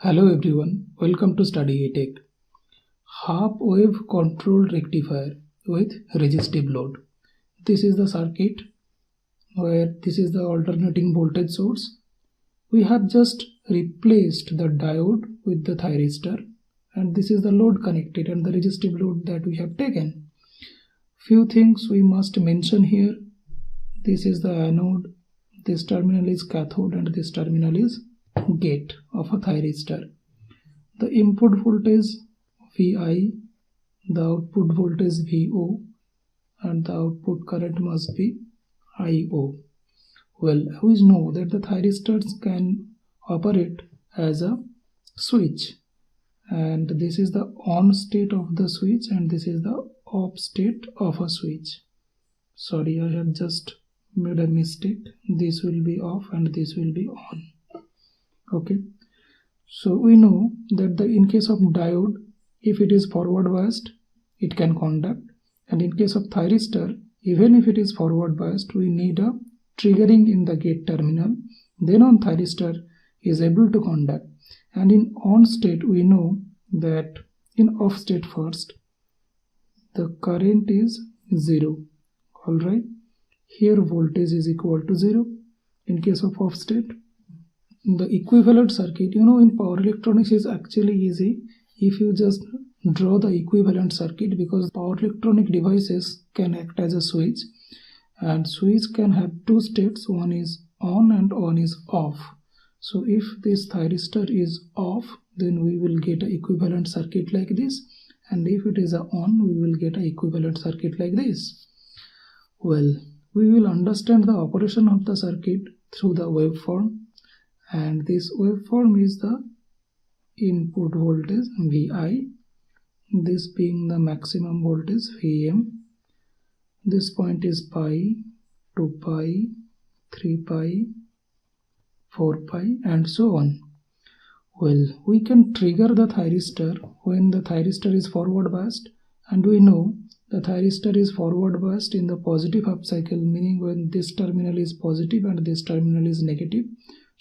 Hello everyone, welcome to Study A-Tech. Half wave controlled rectifier with resistive load. This is the circuit where this is the alternating voltage source. We have just replaced the diode with the thyristor, and this is the load connected and the resistive load that we have taken. Few things we must mention here. This is the anode, this terminal is cathode, and this terminal is gate of a thyristor. The input voltage Vi, the output voltage Vo, and the output current must be Io. Well, we know that the thyristors can operate as a switch, and this is the on state of the switch and this is the off state of a switch. Sorry, I have just made a mistake. This will be off and this will be on. Okay, so we know that in case of diode, if it is forward biased, it can conduct, and in case of thyristor, even if it is forward biased, we need a triggering in the gate terminal. Then on thyristor is able to conduct, and in on state we know that in off state first the current is 0. Alright, here voltage is equal to 0 in case of off state. The equivalent circuit, in power electronics is actually easy if you just draw the equivalent circuit, because power electronic devices can act as a switch, and switch can have two states, one is on and one is off. So if this thyristor is off, then we will get an equivalent circuit like this, and if it is on, we will get an equivalent circuit like this. Well, we will understand the operation of the circuit through the waveform, and this waveform is the input voltage Vi, this being the maximum voltage Vm. This point is pi, 2 pi, 3 pi, 4 pi, and so on. Well, we can trigger the thyristor when the thyristor is forward biased, and we know the thyristor is forward biased in the positive half cycle, meaning when this terminal is positive and this terminal is negative.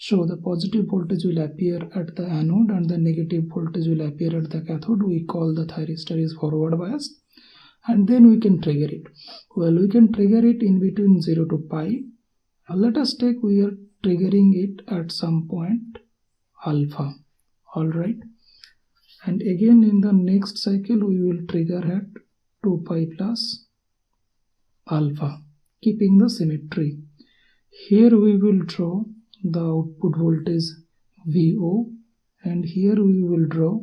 So the positive voltage will appear at the anode and the negative voltage will appear at the cathode. We call the thyristor is forward biased, and then we can trigger it. Well, we can trigger it in between 0 to pi. Let us take we are triggering it at some point alpha. Alright, and again in the next cycle we will trigger at 2 pi plus alpha, keeping the symmetry. Here we will draw the output voltage Vo, and here we will draw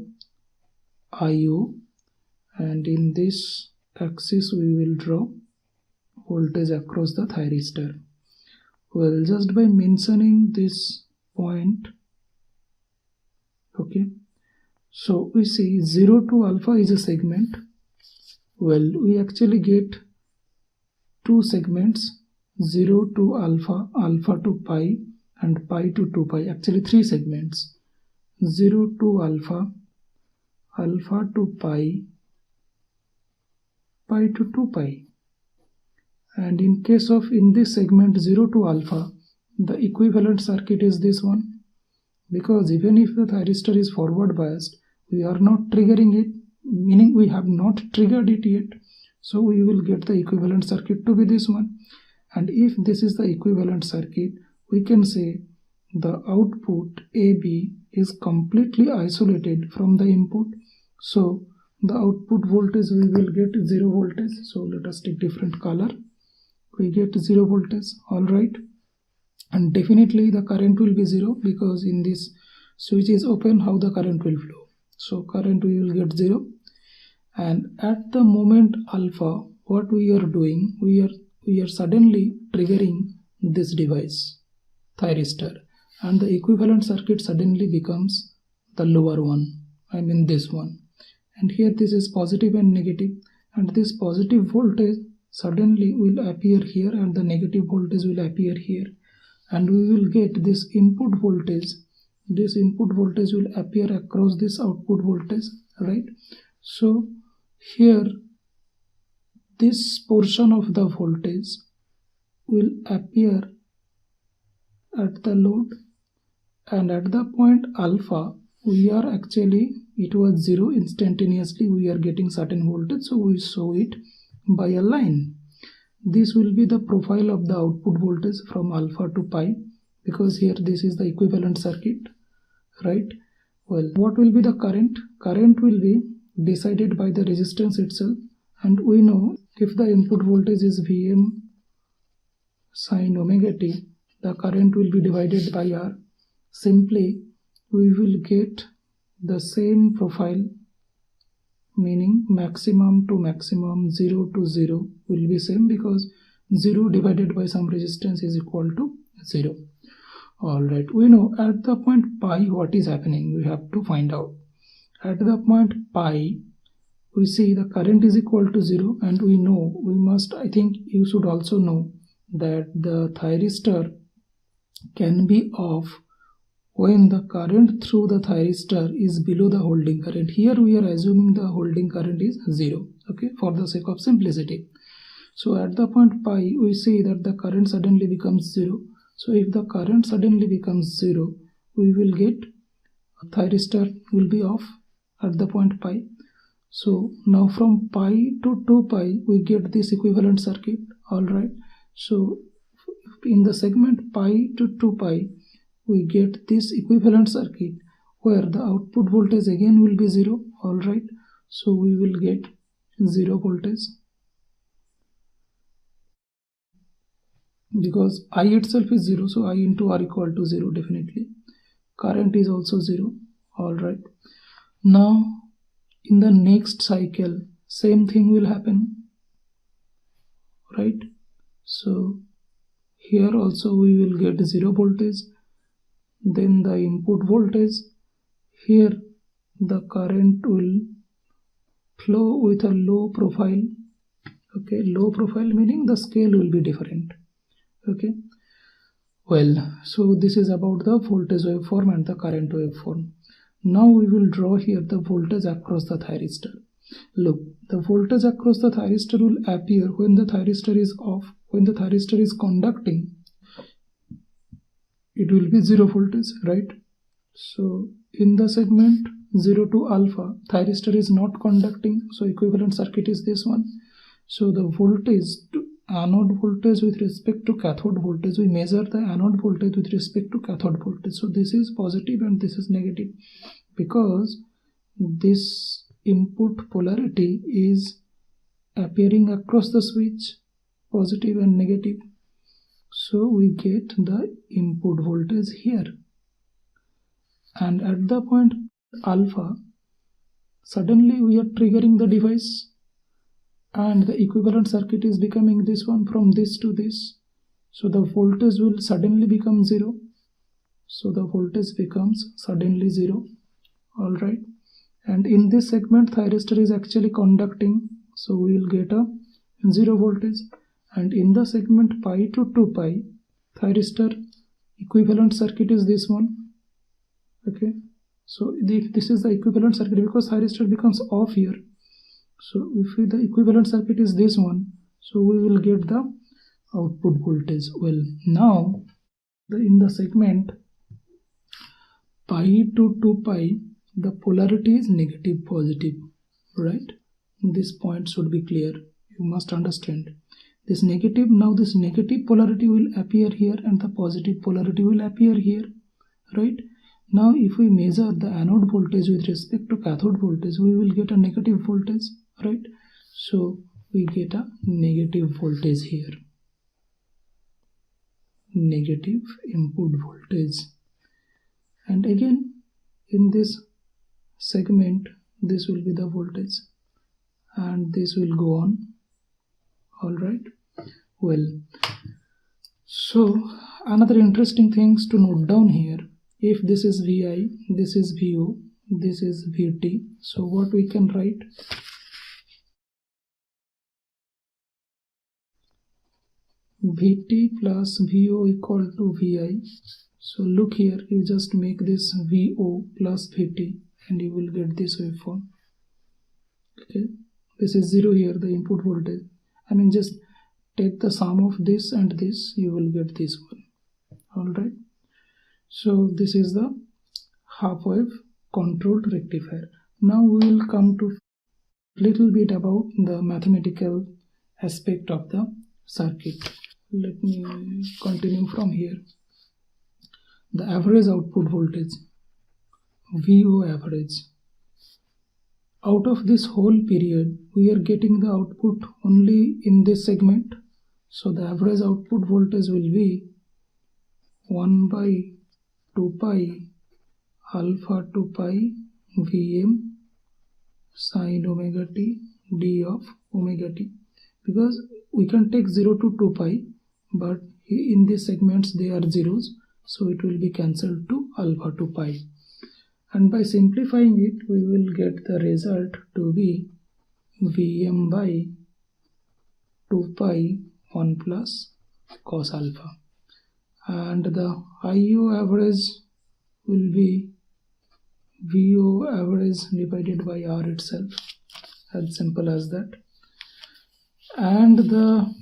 Io, and in this axis we will draw voltage across the thyristor. Well, just by mentioning this point, okay, so we see 0 to alpha is a segment. Well, we actually get two segments, 0 to alpha, alpha to pi, and pi to 2 pi, actually three segments, 0 to alpha, alpha to pi, pi to 2 pi. And in case of in this segment 0 to alpha, the equivalent circuit is this one, because even if the thyristor is forward biased, we are not triggering it, meaning we have not triggered it yet, so we will get the equivalent circuit to be this one. And if this is the equivalent circuit, we can say the output AB is completely isolated from the input, so the output voltage we will get 0 voltage. So let us take different color. We get 0 voltage. Alright, and definitely the current will be 0, because in this switch is open, how the current will flow. So current we will get 0, and at the moment alpha, what we are doing, we are suddenly triggering this device, thyristor, and the equivalent circuit suddenly becomes the lower one, I mean this one, and here this is positive and negative, and this positive voltage suddenly will appear here and the negative voltage will appear here, and we will get this input voltage. This input voltage will appear across this output voltage, right? So here this portion of the voltage will appear at the load, and at the point alpha we are actually, it was 0 instantaneously, we are getting certain voltage, so we show it by a line. This will be the profile of the output voltage from alpha to pi, because here this is the equivalent circuit, right? Well, what will be the current? Current will be decided by the resistance itself, and we know if the input voltage is Vm sin omega t, the current will be divided by R. Simply we will get the same profile, meaning maximum to maximum, 0 to 0 will be same, because 0 divided by some resistance is equal to 0. Alright, we know at the point pi what is happening, we have to find out. At the point pi, we see the current is equal to 0, and we know, we must, I think you should also know that the thyristor can be off when the current through the thyristor is below the holding current. Here we are assuming the holding current is 0, okay, for the sake of simplicity. So at the point pi, we see that the current suddenly becomes 0. So if the current suddenly becomes 0, we will get thyristor will be off at the point pi. So now from pi to 2 pi, we get this equivalent circuit, alright. So in the segment pi to 2 pi, we get this equivalent circuit where the output voltage again will be 0, alright. So we will get 0 voltage, because I itself is 0, so I into R equal to 0 definitely. Current is also 0, alright. Now in the next cycle, same thing will happen, right? So here also we will get 0 voltage. Then the input voltage, here the current will flow with a low profile, okay, low profile meaning the scale will be different, okay. Well, so this is about the voltage waveform and the current waveform. Now we will draw here the voltage across the thyristor. Look, the voltage across the thyristor will appear when the thyristor is off. When the thyristor is conducting, it will be 0 voltage, right? So in the segment 0 to alpha, thyristor is not conducting, so equivalent circuit is this one. So the voltage, anode voltage with respect to cathode voltage, we measure the anode voltage with respect to cathode voltage. So this is positive and this is negative, because this input polarity is appearing across the switch, positive and negative. So we get the input voltage here, and at the point alpha, suddenly we are triggering the device and the equivalent circuit is becoming this one, from this to this. So the voltage will suddenly become 0. So the voltage becomes suddenly 0, alright. And in this segment, thyristor is actually conducting, so we will get a 0 voltage. And in the segment pi to 2 pi, thyristor equivalent circuit is this one, okay. So this is the equivalent circuit, because thyristor becomes off here. So if the equivalent circuit is this one, so we will get the output voltage. Well, now in the segment pi to 2 pi, the polarity is negative positive, right? This point should be clear, you must understand. This negative, now this negative polarity will appear here and the positive polarity will appear here, right? Now if we measure the anode voltage with respect to cathode voltage, we will get a negative voltage, right? So we get a negative voltage here, negative input voltage. And again in this segment, this will be the voltage and this will go on, alright. Well, so another interesting things to note down here, if this is Vi, this is Vo, this is Vt, so what we can write? Vt plus Vo equal to Vi. So look here, you just make this Vo plus Vt and you will get this waveform, okay. This is 0 here, the input voltage. I mean, just take the sum of this and this, you will get this one, alright. So this is the half wave controlled rectifier. Now we will come to little bit about the mathematical aspect of the circuit. Let me continue from here. The average output voltage, VO average. Out of this whole period, we are getting the output only in this segment. So the average output voltage will be 1 by 2 pi alpha 2 pi Vm sin omega t d of omega t, because we can take 0 to 2 pi, but in these segments they are zeros, so it will be cancelled to alpha 2 pi, and by simplifying it we will get the result to be Vm by 2 pi 1 plus cos alpha, and the IO average will be VO average divided by R itself, as simple as that. And the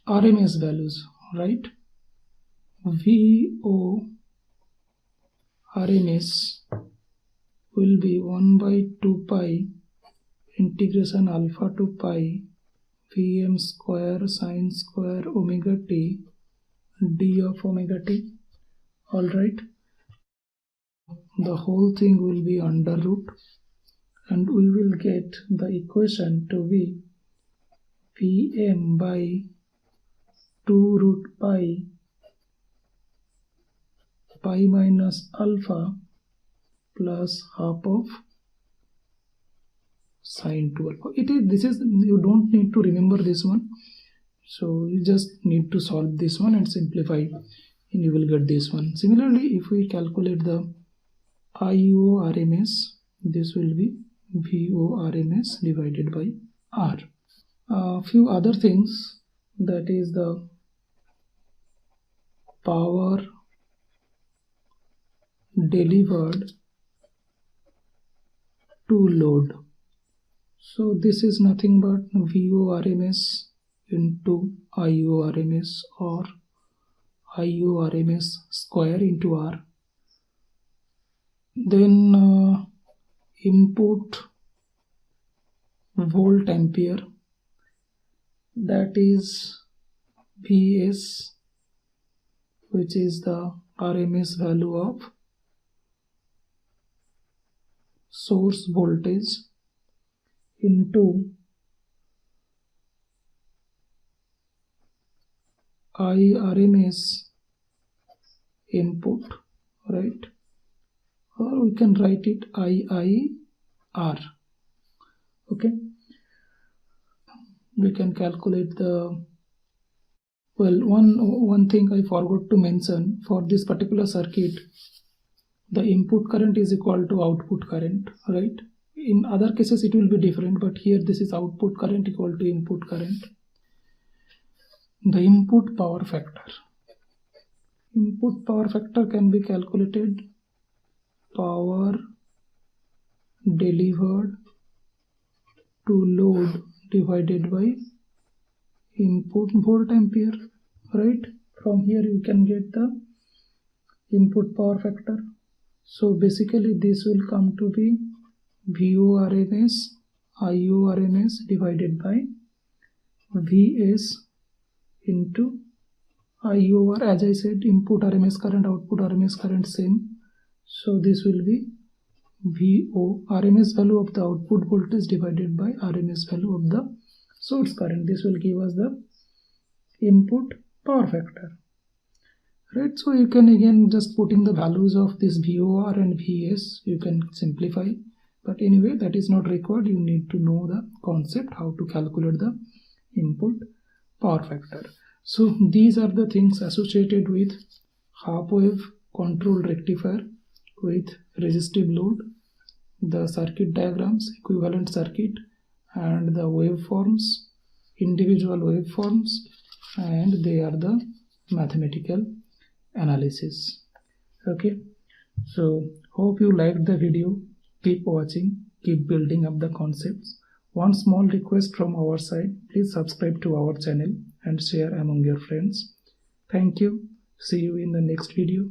RMS values, right? VO RMS will be 1 by 2 pi integration alpha to pi Vm square sin square omega t d of omega t. Alright, the whole thing will be under root, and we will get the equation to be Vm by 2 root pi minus alpha plus half of sine 2 alpha. You don't need to remember this one, so you just need to solve this one and simplify, and you will get this one. Similarly, if we calculate the IO RMS, this will be VO RMS divided by R. A few other things, that is the power delivered to load. So this is nothing but VO RMS into IO RMS, or IO RMS square into R. Then input volt ampere, that is Vs, which is the RMS value of source voltage, into IRMS input, right? Or we can write it IIR. Okay, we can calculate the, well, one thing I forgot to mention, for this particular circuit the input current is equal to output current, right? In other cases it will be different, but here this is output current equal to input current. The input power factor. Input power factor can be calculated power delivered to load divided by input volt ampere, right? From here you can get the input power factor. So basically this will come to be VO RMS IO RMS divided by Vs into IO, or as I said, input RMS current, output RMS current same. So this will be VO RMS value of the output voltage divided by RMS value of the source current. This will give us the input power factor, right? So you can again just putting the values of this VOR and Vs, you can simplify, but anyway that is not required. You need to know the concept how to calculate the input power factor. So these are the things associated with half wave controlled rectifier with resistive load, the circuit diagrams, equivalent circuit, and the waveforms, individual waveforms, and they are the mathematical analysis. Okay, so hope you liked the video. Keep watching, keep building up the concepts. One small request from our side, please subscribe to our channel and share among your friends. Thank you. See you in the next video.